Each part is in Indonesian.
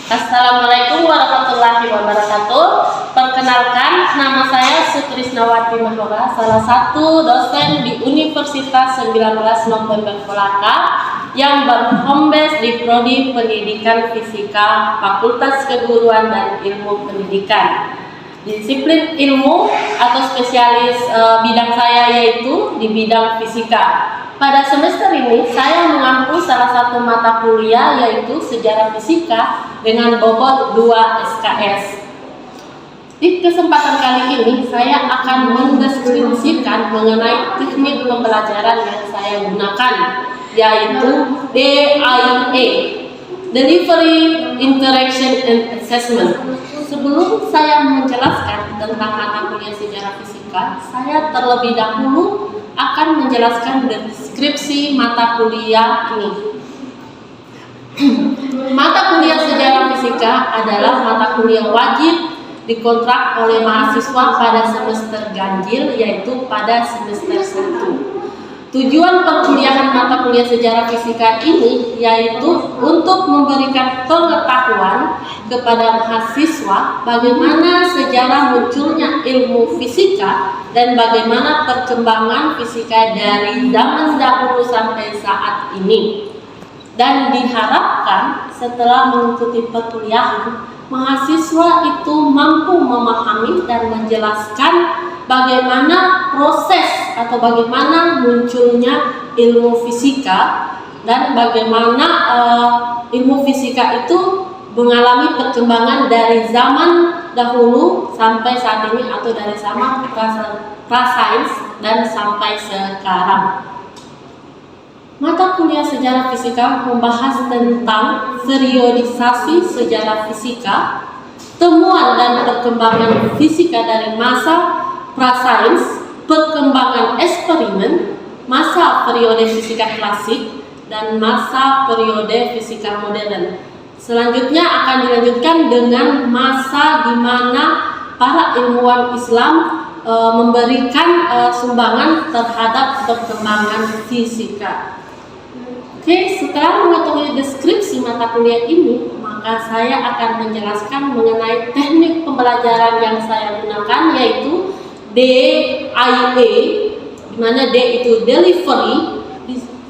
Assalamualaikum warahmatullahi wabarakatuh. Perkenalkan, nama saya Sutrisnawati Mahora, salah satu dosen di Universitas 19 November Kolaka yang berhome base di Prodi Pendidikan Fisika, Fakultas Keguruan dan Ilmu Pendidikan. Disiplin ilmu atau spesialis bidang saya yaitu di bidang fisika. Pada semester ini saya mengampu salah satu mata kuliah yaitu Sejarah Fisika dengan bobot 2 SKS. Di kesempatan kali ini saya akan mendeskripsikan mengenai teknik pembelajaran yang saya gunakan, yaitu DIA, Delivery, Interaction, and Assessment. Sebelum saya menjelaskan tentang mata kuliah Sejarah Fisika, saya terlebih dahulu akan menjelaskan deskripsi mata kuliah ini. Mata kuliah Sejarah Fisika adalah mata kuliah wajib dikontrak oleh mahasiswa pada semester ganjil, yaitu pada semester 1. Tujuan perkuliahan mata kuliah Sejarah Fisika ini yaitu untuk memberikan pengetahuan kepada mahasiswa bagaimana sejarah munculnya ilmu fisika dan bagaimana perkembangan fisika dari zaman dahulu sampai saat ini. Dan diharapkan setelah mengikuti perkuliahan, mahasiswa itu mampu memahami dan menjelaskan bagaimana proses atau bagaimana munculnya ilmu fisika dan bagaimana ilmu fisika itu mengalami perkembangan dari zaman dahulu sampai saat ini atau dari zaman prasains dan sampai sekarang. Mata kuliah Sejarah Fisika membahas tentang periodisasi sejarah fisika, temuan dan perkembangan fisika dari masa prasains, perkembangan eksperimen, masa periode fisika klasik, dan masa periode fisika modern. Selanjutnya akan dilanjutkan dengan masa di mana para ilmuwan Islam memberikan sumbangan terhadap perkembangan fisika. Oke, setelah mengetahui deskripsi mata kuliah ini, maka saya akan menjelaskan mengenai teknik pembelajaran yang saya gunakan, yaitu DIA, di mana D itu delivery.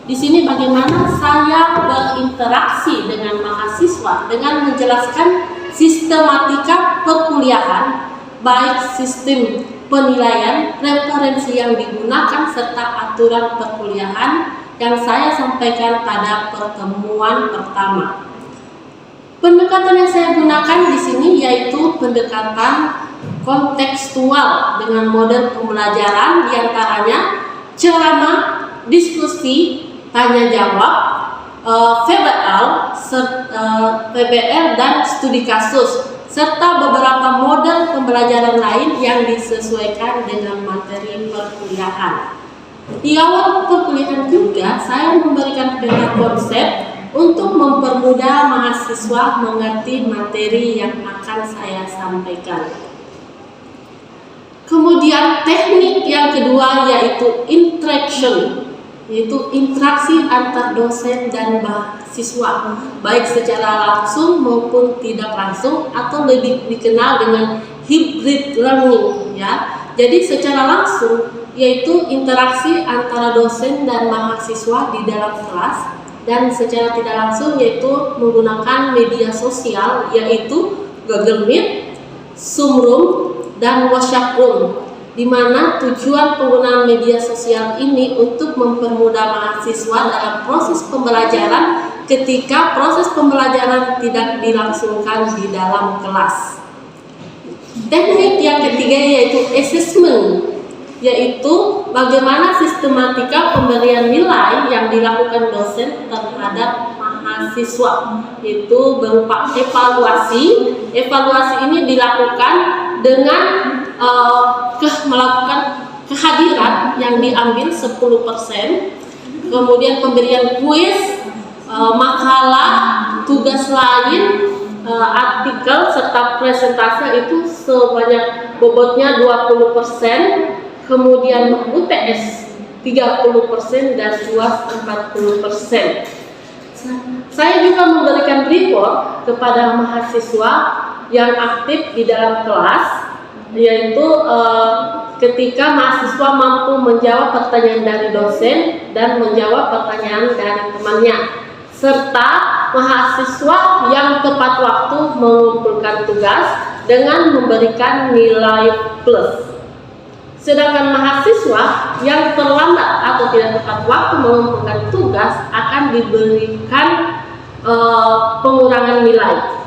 Di sini bagaimana saya berinteraksi dengan mahasiswa dengan menjelaskan sistematika perkuliahan, baik sistem penilaian, referensi yang digunakan serta aturan perkuliahan yang saya sampaikan pada pertemuan pertama. Pendekatan yang saya gunakan di sini yaitu pendekatan kontekstual dengan model pembelajaran diantaranya ceramah, diskusi, tanya jawab, PBL dan studi kasus, serta beberapa model pembelajaran lain yang disesuaikan dengan materi perkuliahan. Di awal perkuliahan juga saya memberikan peta konsep untuk mempermudah mahasiswa mengerti materi yang akan saya sampaikan. Kemudian teknik yang kedua yaitu interaction, yaitu interaksi antar dosen dan mahasiswa, baik secara langsung maupun tidak langsung atau lebih dikenal dengan hybrid learning ya. Jadi secara langsung yaitu interaksi antara dosen dan mahasiswa di dalam kelas, dan secara tidak langsung yaitu menggunakan media sosial yaitu Google Meet, Zoom Room, dan WhatsApp Room, di mana tujuan penggunaan media sosial ini untuk mempermudah mahasiswa dalam proses pembelajaran ketika proses pembelajaran tidak dilangsungkan di dalam kelas. Teknik yang ketiga yaitu assessment, yaitu bagaimana sistematika pemberian nilai yang dilakukan dosen terhadap mahasiswa, yaitu berupa evaluasi. Evaluasi ini dilakukan dengan melakukan kehadiran yang diambil 10%, kemudian pemberian kuis, makalah, tugas lain, artikel serta presentase itu sebanyak bobotnya 20%, kemudian UTS 30% dan UAS 40%. Saya juga memberikan report kepada mahasiswa yang aktif di dalam kelas, yaitu ketika mahasiswa mampu menjawab pertanyaan dari dosen dan menjawab pertanyaan dari temannya, serta mahasiswa yang tepat waktu mengumpulkan tugas dengan memberikan nilai plus. Sedangkan mahasiswa yang terlambat atau tidak tepat waktu mengumpulkan tugas akan diberikan pengurangan nilai.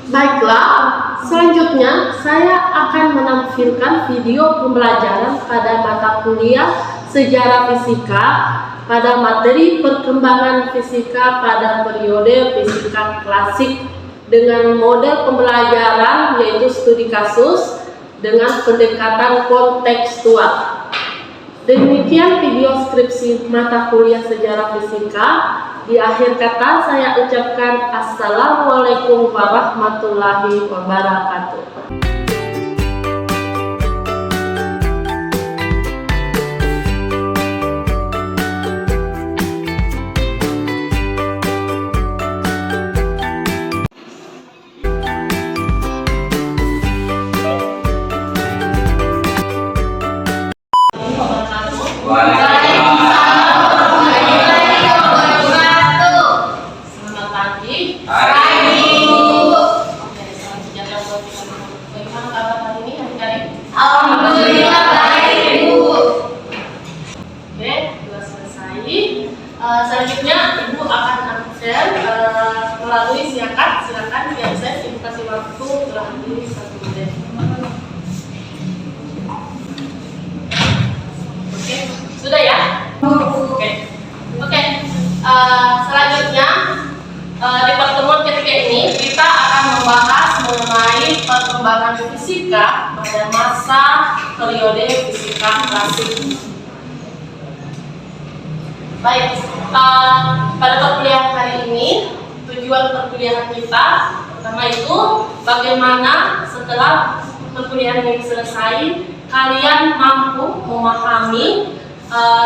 Baiklah, selanjutnya saya akan menampilkan video pembelajaran pada mata kuliah sejarah fisika pada materi perkembangan fisika pada periode fisika klasik dengan model pembelajaran yaitu studi kasus dengan pendekatan kontekstual. Demikian video skripsi mata kuliah sejarah fisika. Di akhir kata saya ucapkan Assalamualaikum warahmatullahi wabarakatuh. Selanjutnya Ibu akan absen melalui silakan ya saya Ibu kasih waktu kurang lebih 1 menit. Oke, sudah ya? Oke. Selanjutnya di pertemuan ketiga ini kita akan membahas mengenai perkembangan fisika pada masa periode fisika klasik. Baik, pada perkuliahan hari ini tujuan perkuliahan kita pertama itu bagaimana setelah perkuliahan ini selesai kalian mampu memahami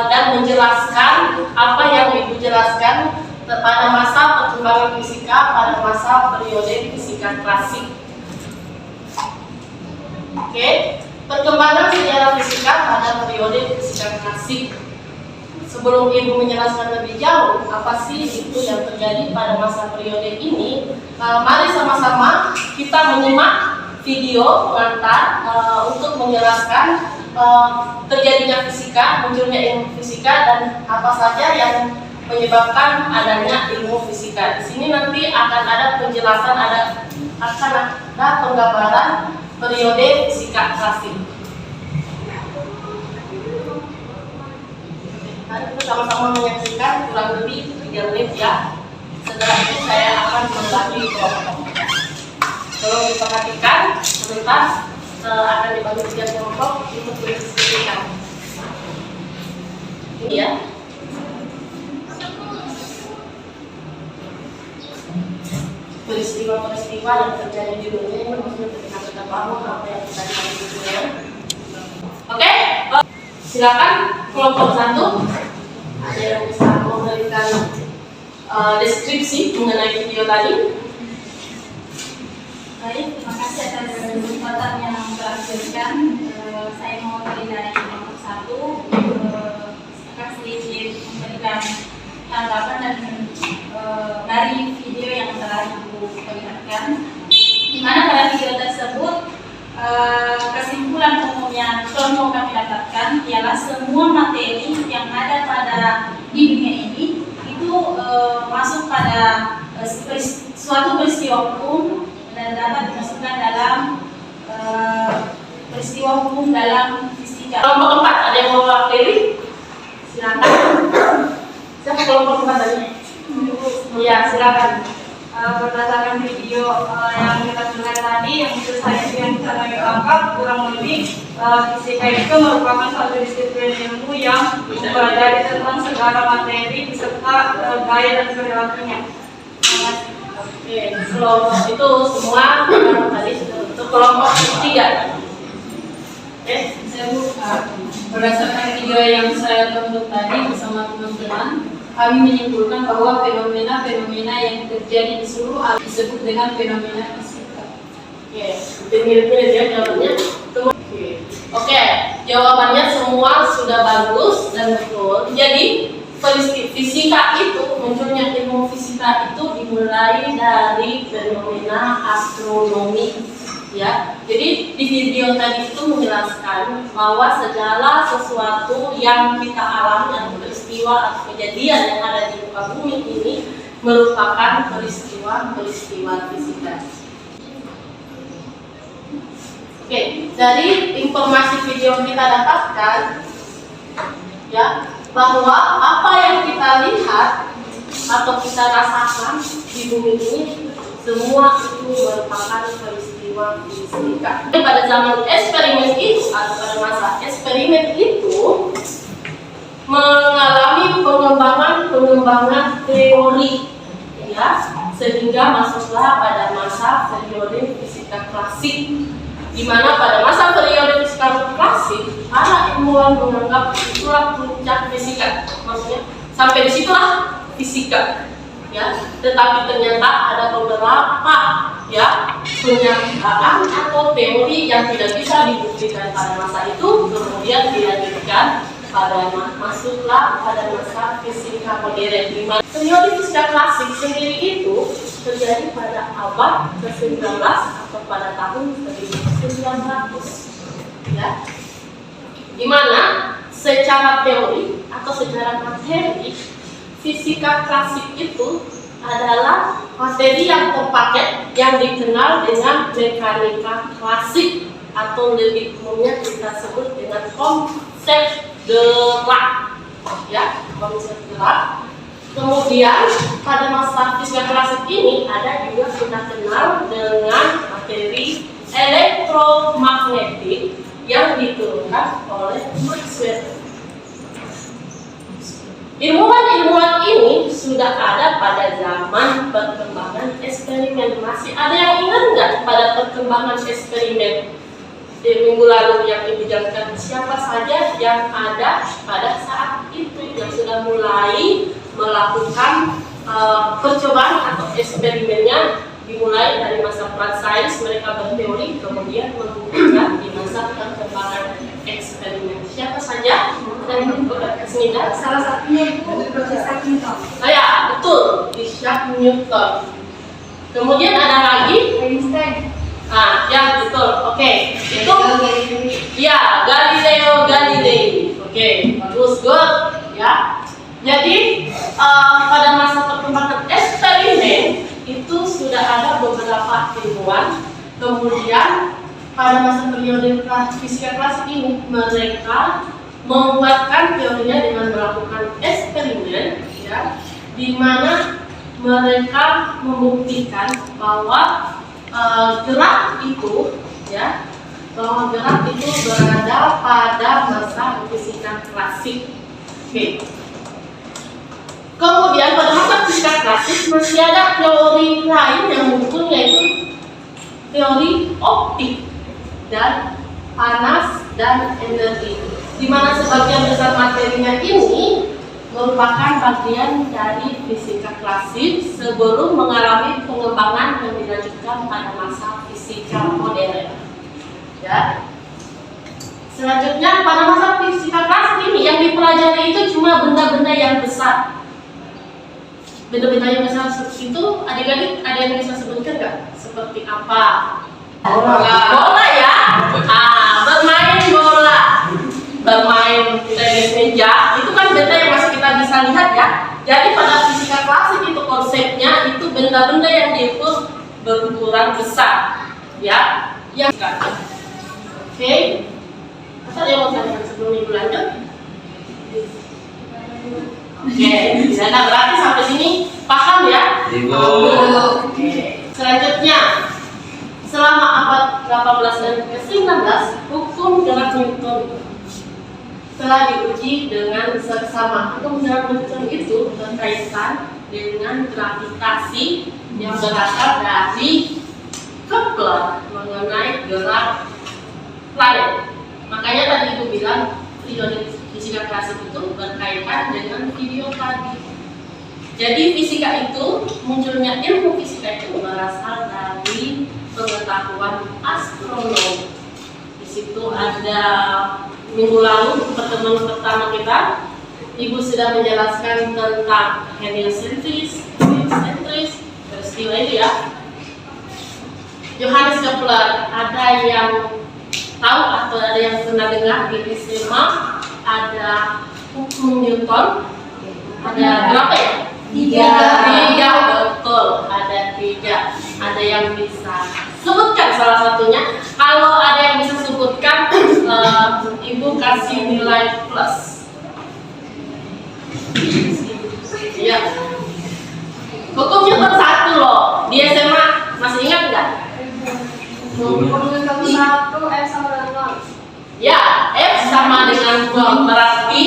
dan menjelaskan apa yang Ibu jelaskan pada masa perkembangan fisika pada masa periode fisika klasik. Oke, perkembangan sejarah fisika pada periode fisika klasik. Sebelum Ibu menjelaskan lebih jauh apa sih itu yang terjadi pada masa periode ini, mari sama-sama kita menyimak video pengantar untuk menjelaskan terjadinya fisika, munculnya ilmu fisika dan apa saja yang menyebabkan adanya ilmu fisika. Di sini nanti akan ada penjelasan, akan ada penggambaran periode fisika klasik. Mari kita sama-sama menyaksikan kurang lebih 3 menit ya. Setelah itu saya akan membagi kelompok. Tolong diperhatikan sebentar, akan dibagi 3 kelompok untuk berdiskusikan. Ini ya. Peristiwa-peristiwa yang terjadi di dunia ini maksudnya ketika kita paham apa yang terjadi di dunia. Oke, silakan kelompok 1. Ada yang bisa memberikan deskripsi mengenai video tadi. Baik, terima kasih atas kesempatan yang telah diberikan. Saya mau dari kelompok 1 akan sedikit memberikan tanggapan dan dari video yang telah Ibu perlihatkan, di mana pada video tersebut kesimpulan umum yang kelompok kami dapatkan ialah semua materi yang ada di dunia ini itu masuk pada suatu peristiwa hukum dan dapat dimasukkan dalam peristiwa hukum dalam fisika. Kelompok 4 ada yang mau mewakili? Silakan. Siapa kelompok 4 tadi? Iya, silakan. Berdasarkan video yang kita dengar tadi, yang menurut saya yang bisa kami tangkap kurang lebih fisika itu merupakan suatu disiplin ilmu yang mempelajari tentang segala materi beserta gaya dan perilakunya. Oke, kelompok itu semua tadi untuk kelompok 3. Oke, saya buka berdasarkan video yang saya tonton tadi bersama teman-teman. kami menyimpulkan bahwa fenomena-fenomena yang terjadi di seluruh alam disebut dengan fenomena fisika. Oke, mirip-mirip ya jawabannya. Oke, jawabannya semua sudah bagus dan betul. Jadi fisika itu, munculnya ilmu fisika itu dimulai dari fenomena astronomi, ya. Jadi di video tadi itu menjelaskan bahwa segala sesuatu yang kita alami atau peristiwa atau kejadian yang ada di muka bumi ini merupakan peristiwa fisika. Oke, dari informasi video kita dapatkan, ya, bahwa apa yang kita lihat atau kita rasakan di bumi ini semua itu merupakan peristiwa fisika. Pada zaman eksperimen itu atau pada masa eksperimen itu mengalami pengembangan teori, ya, sehingga masuklah pada masa periode fisika klasik, di mana pada masa periode fisika klasik para ilmuwan menganggap itulah puncak fisika, maksudnya sampai disitulah fisika, ya. Tetapi ternyata ada beberapa, ya, pernyataan atau teori yang tidak bisa dibuktikan pada masa itu, kemudian dilanjutkan masuklah pada masa fisika modern, di mana periode fisika klasik sendiri itu terjadi pada abad ke-19 atau pada tahun 1900, ya, di mana secara teori atau secara materi fisika klasik itu adalah materi yang terpaket yang dikenal dengan mekanika klasik atau lebih umumnya kita sebut dengan konsep gerak, ya, konsep gerak. Kemudian pada masa fisika klasik ini ada juga kita kenal dengan materi elektromagnetik yang diturunkan oleh Maxwell. Ilmuwan-ilmuwan ini sudah ada pada zaman perkembangan eksperimen. Masih ada yang ingat nggak pada perkembangan eksperimen di minggu lalu yang Ibu jelaskan? Siapa saja yang ada pada saat itu yang sudah mulai melakukan percobaan atau eksperimennya? Dimulai dari masa pra-sains, mereka berteori, kemudian membuktikan di masa perkembangan eksperimen. Siapa saja? Dan Kesnida, salah satunya itu Isaac Newton. Oh ya, betul, Isaac Newton. Kemudian ada lagi Einstein. Ah, ya betul. Oke, itu ya Galileo Galilei. Oke, bagus, good, ya. Jadi pada masa perkembangan eksperimen itu sudah ada beberapa ilmuwan. Kemudian pada masa periode fisika klasik ini mereka membuatkan teorinya dengan melakukan eksperimen, ya, di mana mereka membuktikan bahwa gerak itu, ya, bahwa gerak itu berada pada masa fisika klasik. Oke. Kemudian pada masa fisika klasik masih ada teori lain yang muncul, yaitu teori optik dan panas dan energi, di mana sebagian besar materinya ini merupakan bagian dari fisika klasik sebelum mengalami pengembangan yang dilanjutkan pada masa fisika modern. Ya. Selanjutnya pada masa fisika klasik ini yang dipelajari itu cuma benda-benda yang besar. Benda-benda yang besar seperti itu, adik-adik ada yang bisa sebutkan nggak? Seperti apa? Bola ya. Bermain bola, bermain tenis meja, itu kan benda yang masih kita bisa lihat, ya. Jadi pada fisika klasik itu konsepnya itu benda-benda yang diukur berukuran besar, ya. Yang oke. Apa yang mau tanyakan sebelum Ibu lanjut? Oke, nah berarti sampai sini paham ya? Oke. Selanjutnya, selama abad 18 dan ke-19, hukum gerak Newton telah diuji dengan seksama. Hukum gerak Newton itu berkaitan dengan gravitasi yang berasal dari Kepler mengenai gerak planet. Makanya tadi Ibu bilang periode fisika klasik itu berkaitan dengan video tadi. Jadi fisika itu, munculnya ilmu fisika itu berasal dari pengetahuan astronomi. Di situ ada minggu lalu pertemuan pertama kita, Ibu sudah menjelaskan tentang heliocentris, peristiwa itu ya. Johannes Kepler, ada yang tahu atau ada yang pernah dengar di SMA? Ada hukum Newton, ada berapa ya? Tiga, betul, ada 3. Ada yang bisa sebutkan salah satunya? Kalau ada yang bisa sebutkan, Ibu kasih nilai plus. Iya. Hukum Newton 1 loh. Di SMA masih ingat nggak? Hukum Newton 1 F sama dengan 0. Ya, F sama dengan 0. Berarti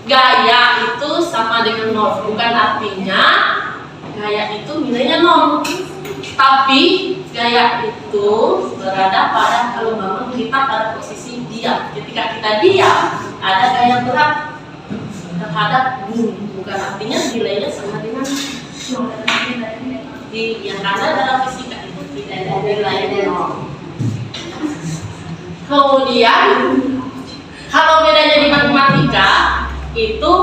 gaya itu sama dengan 0. Bukan artinya gaya itu nilainya 0. Tapi gaya itu berada pada kalau memang kita pada posisi diam. Ketika kita diam, ada gaya berat terhadap bumi. Bukan artinya nilainya sama dengan 0. Yang karena dalam fisika itu tidak ada nilainya 0. Kemudian kalau bedanya di matematika itu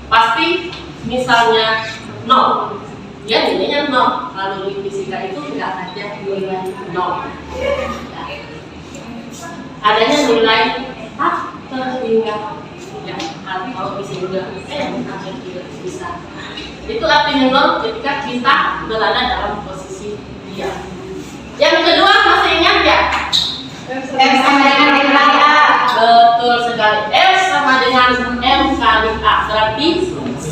pasti misalnya 0, ya nilainya 0. Kalau di fisika itu tidak ada nilai 0. Ya. Adanya nilai faktor hingga ya, atau bisa juga hampir tidak bisa. Itu artinya 0 ketika kita berada dalam posisi diam. Yang kedua masih ingat ya? F sama dengan nilai A. Betul sekali. F sama dengan M kali A. Berarti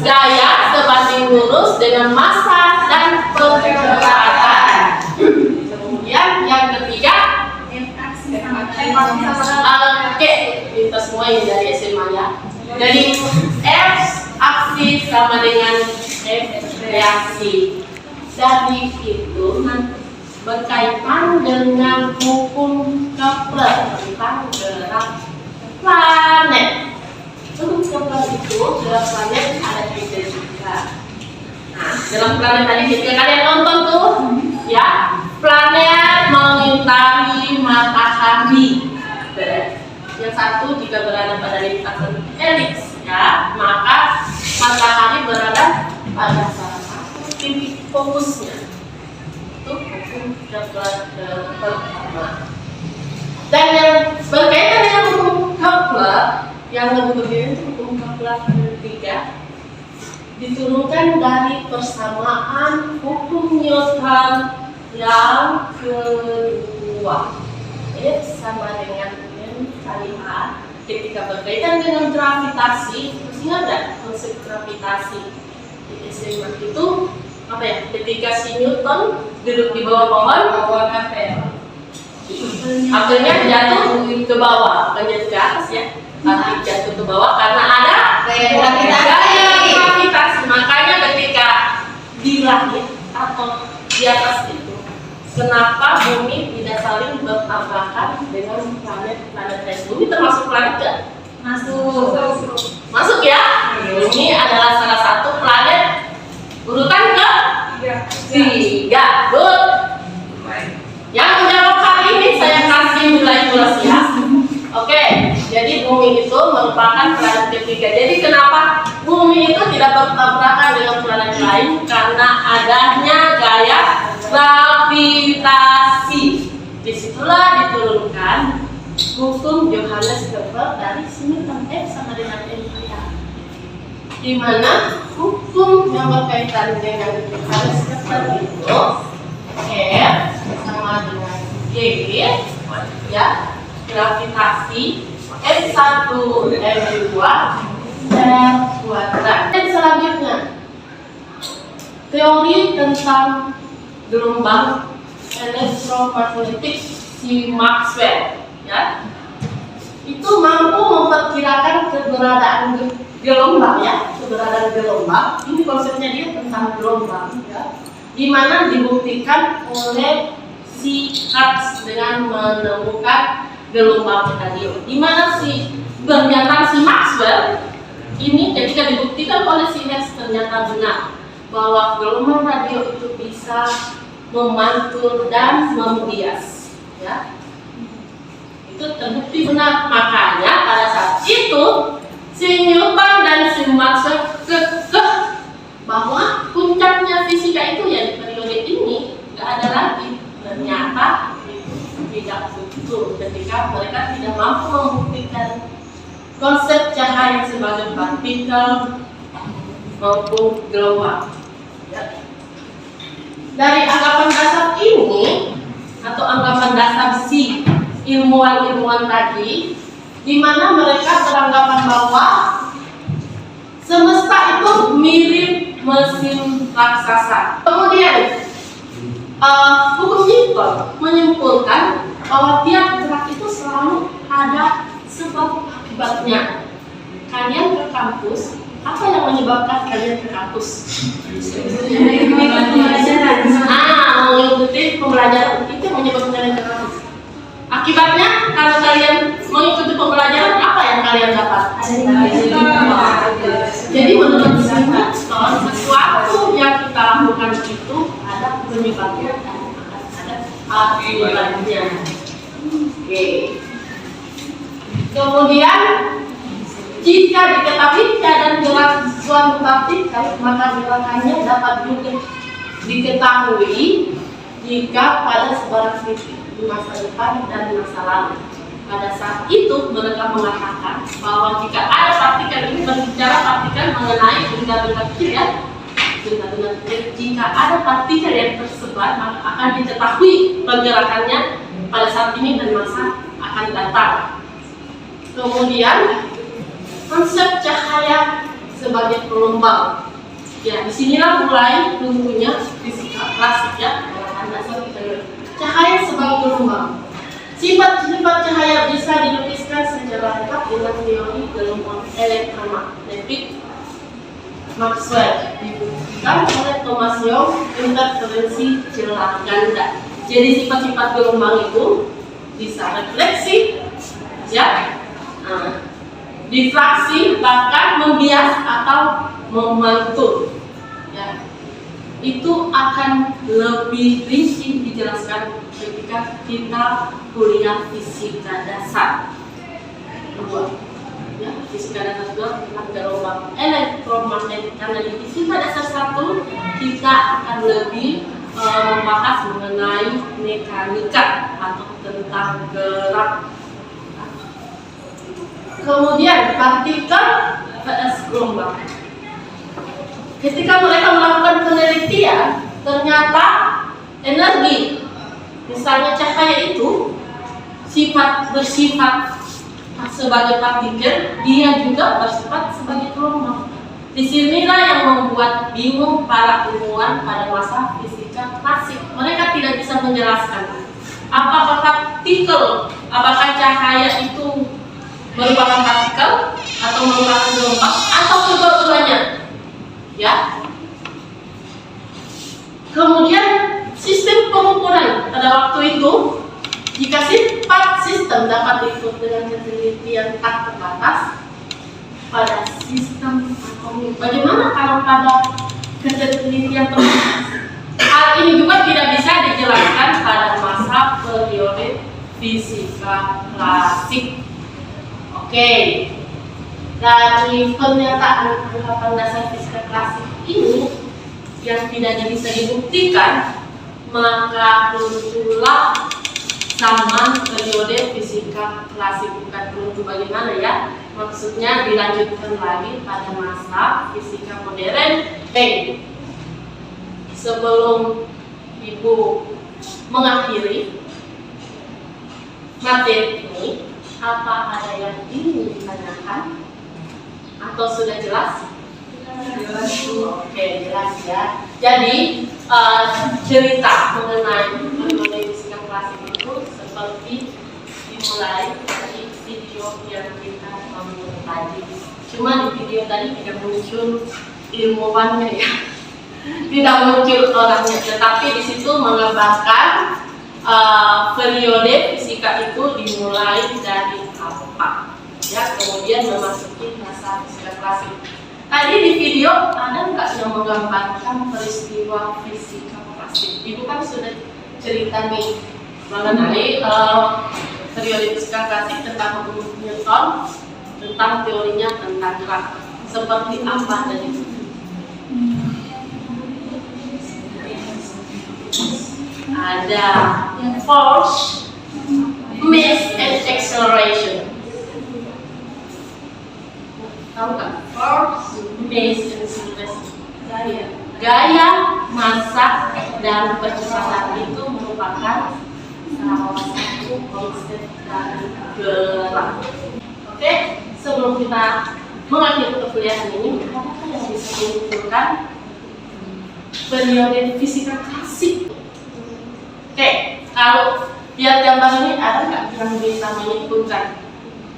gaya sebanding lurus dengan massa dan pergerakan. Kemudian yang ketiga, oke, kita semua yang dari SMA ya. Jadi F aksi sama dengan F reaksi. Dari itu berkaitan dengan hukum Kepler tentang gerak planet. Hukum Kepler itu gerak planet ada 3 juga. Nah, gerak planet tadi ketika kalian nonton tuh, ya, planet mengitari matahari. Yang satu jika berada pada lintasan elips, ya, maka matahari berada pada salah satu titik fokusnya. Hukum Kepler pertama. Dan yang berkaitan dengan hukum Kepler yang lebih berbeda itu hukum Kepler ketiga diturunkan dari persamaan hukum Newton yang kedua. F sama dengan M kali A. Ketika berkaitan dengan gravitasi, masih ingat nggak konsep gravitasi di SMA itu? Apa ya? Ketika si Newton duduk di bawah pohon, akhirnya jatuh ke bawah, bukan jatuh ke atas ya, tapi jatuh ke bawah karena ada gaya gravitasi. Makanya ketika di langit atau di atas itu, kenapa bumi tidak saling bertabrakan dengan planet-planet lain? Bumi termasuk planet nggak? Masuk ya. Bumi adalah salah satu planet urutan ke 3. Good. Yang menjawab kali ini saya kasih nilai plus ya. Oke, jadi bumi itu merupakan planet ketiga. Jadi kenapa bumi itu tidak bertabrakan dengan planet lain? Karena adanya gaya gravitasi. Disitulah diturunkan hukum Johannes Kepler dari Newton. F sama dengan M kali A. Di mana hukum yang berkaitan dengan Johannes Kepler itu F sama dengan G, ya, gravitasi M1 M2 R kuadrat. Dan selanjutnya teori tentang gelombang elektromagnetik si Maxwell, ya, itu mampu memperkirakan keberadaan gelombang, ya, keberadaan gelombang. Ini konsepnya dia tentang gelombang, ya, di mana dibuktikan oleh si Hertz dengan menemukan gelombang tadi. Di mana si pernyataan si Maxwell ini ketika dibuktikan oleh si Hertz ternyata benar. bahwa gelombang radio itu bisa memantul dan membias, ya. Itu terbukti benar. Makanya pada saat itu si Newton dan si Maxwell kekeh bahwa puncaknya fisika itu ya di periode ini nggak ada lagi. Ternyata tidak betul ketika mereka tidak mampu membuktikan konsep cahaya sebagai partikel maupun gelombang. Ya. Dari anggapan dasar ini atau anggapan dasar si ilmuwan-ilmuwan tadi, di mana mereka beranggapan bahwa semesta itu mirip mesin raksasa. Kemudian hukum Newton menyimpulkan bahwa tiap gerak itu selalu ada sebab akibatnya. Kalian ke kampus, apa yang menyebabkan kalian ke kampus? Mengikuti pembelajaran itu menyebabkan kalian ke kampus. Akibatnya, kalau kalian mengikuti pembelajaran, apa yang kalian dapat? Jadi menurut saya, sesuatu yang kita lakukan itu ada penyebabnya, ada akibatnya. Oke. Kemudian, jika diketahui keadaan gerak suatu partikel, maka gerakannya dapat juga diketahui jika pada sebarang titik di masa depan dan masa lalu. Pada saat itu mereka mengatakan bahwa jika ada partikel, ini berbicara partikel mengenai benda-benda kecil, ya, benda-benda kecil. Jika ada partikel yang tersebar, maka akan diketahui pergerakannya pada saat ini dan masa akan datang. Kemudian konsep cahaya sebagai gelombang. Ya, disinilah mulai tumbuhnya fisika klasik, ya. Cahaya sebagai gelombang. Sifat-sifat cahaya bisa dilukiskan secara lengkap dengan teori gelombang elektromagnetik Maxwell, dibuktikan oleh Thomas Young interferensi celah ganda. Jadi sifat-sifat gelombang itu bisa refleksi, ya, difraksi, bahkan membias atau memantul, ya. Itu akan lebih rinci dijelaskan ketika kita kuliah fisika dasar 2, ya, fisika dasar 2 tentang gelombang elektromagnetik. Karena di fisika dasar 1 kita akan lebih membahas mengenai mekanika atau tentang gerak. Kemudian partikel vs gelombang. Ketika mereka melakukan penelitian, ternyata energi, misalnya cahaya itu bersifat sebagai partikel, dia juga bersifat sebagai gelombang. Disinilah yang membuat bingung para ilmuwan pada masa fisika klasik. Mereka tidak bisa menjelaskan apakah partikel, apakah cahaya itu merupakan partikel atau merupakan gelombang atau kedua-duanya. Ya. Kemudian sistem pengukuran pada waktu itu, jika sifat sistem dapat diukur dengan penelitian tak terbatas pada sistem atomik, bagaimana kalau pada penelitian terbatas? Hal ini juga tidak bisa dijelaskan pada masa periode fisika klasik. Oke. Dari pernyataan anggapan dasar fisika klasik ini yang tidak bisa dibuktikan, maka muncullah zaman periode fisika klasik. Bukan runtuh bagaimana, ya, maksudnya dilanjutkan lagi pada masa fisika modern. Sebelum Ibu mengakhiri materi ini, apa ada yang ingin ditanyakan? Atau sudah jelas? Jelas. Oke, jelas, ya. Jadi cerita mengenai periode fisika klasik itu seperti dimulai dari video yang kita tonton tadi. Cuma di video tadi tidak muncul ilmuwannya, ya, tidak muncul orangnya, tetapi di situ mengabarkan periode fisika itu dimulai dari apa, ya, kemudian memasuki masa fisika klasik. Tadi di video ada nggak yang bisa menggambarkan peristiwa fisika klasik. Ibu kan sudah cerita nih mengenai teori fisika klasik tentang hukum Newton, tentang teorinya tentang gerak. Seperti apa dari itu? Ada force, mass, and acceleration. Tahu nggak? Force, mass, and acceleration. Gaya, massa, dan percepatan itu merupakan salah satu konsep dari gerak. Oke, sebelum kita mengakhiri perkuliahan ini, apakah yang bisa menyimpulkan periode fisika klasik? Oke, kalau lihat gambar ini ada nggak yang bisa menyimpulkan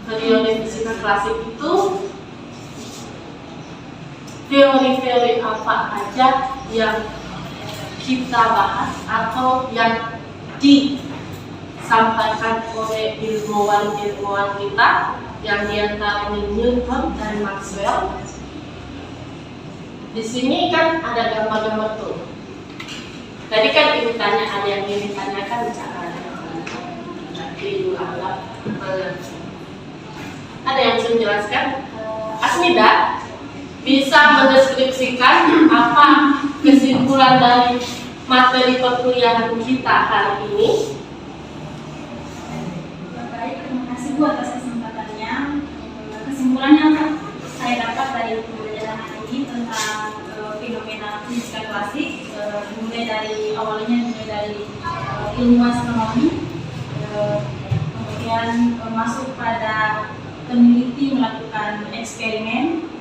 periode fisika klasik itu teori-teori apa aja yang kita bahas atau yang disampaikan oleh ilmuwan-ilmuwan kita yang diantaranya Newton dan Maxwell. Di sini kan ada gambar-gambar tuh. Tadi kan ibu tanya, ada yang ingin ditanyakan cara ibu anggap ada yang bisa menjelaskan. Asmida bisa mendeskripsikan apa kesimpulan dari materi perkuliahan kita hari ini? Baik, terima kasih Bu atas kesempatannya. Kesimpulan yang saya dapat dari pembelajaran hari ini tentang fenomena fisika klasik, awalnya dari ilmu astronomi, kemudian masuk pada peneliti melakukan eksperimen.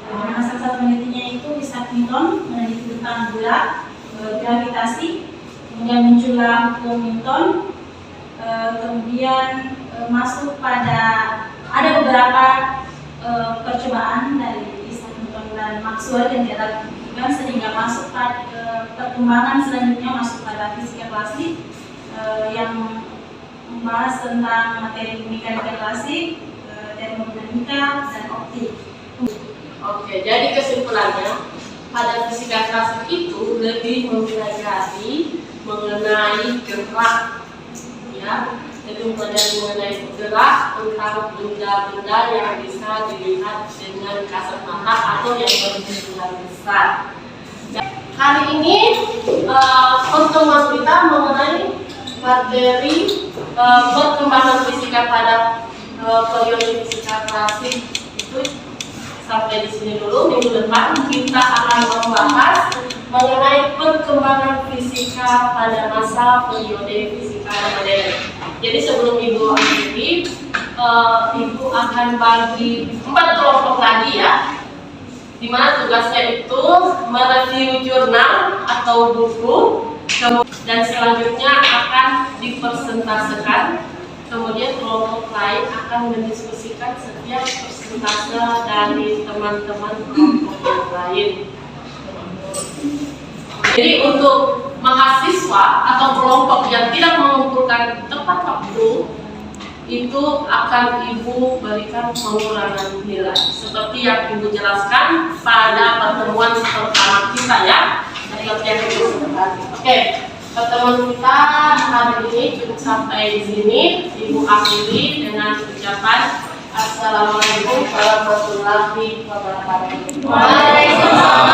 Salah satu penelitinya itu Isaac Newton meneliti tentang gerak, gravitasi, kemudian muncullah hukum Newton, kemudian masuk pada ada beberapa percobaan dari Isaac Newton dan Maxwell yang dilakukan sehingga masuk pada perkembangan selanjutnya masuk pada fisika klasik yang membahas tentang materi mekanika klasik, termodinamika, dan optik. Oke, jadi kesimpulannya pada fisika klasik itu lebih mempelajari mengenai gerak, ya, jadi mempelajari mengenai gerak tentang benda-benda yang bisa dilihat dengan kasat mata atau yang berbentuk besar. Hari ini pertemuan kita mengenai materi perkembangan fisika pada periode fisika klasik itu sampai di sini dulu. Minggu depan kita akan membahas mengenai perkembangan fisika pada masa periode fisika modern. Jadi sebelum Ibu akhiri, Ibu akan bagi 4 kelompok lagi ya, di mana tugasnya itu mereview jurnal atau buku, dan selanjutnya akan dipresentasikan. Kemudian kelompok lain akan mendiskusikan setiap persentase dari teman-teman kelompok yang lain. Jadi untuk mahasiswa atau kelompok yang tidak mengumpulkan tepat waktu, itu akan Ibu berikan pengurangan nilai seperti yang Ibu jelaskan pada pertemuan pertama kita ya. Oke, pertemuan kita hari ini cukup sampai di sini. Ibu akhiri dengan ucapan Assalamualaikum warahmatullahi wabarakatuh. Waalaikumsalam.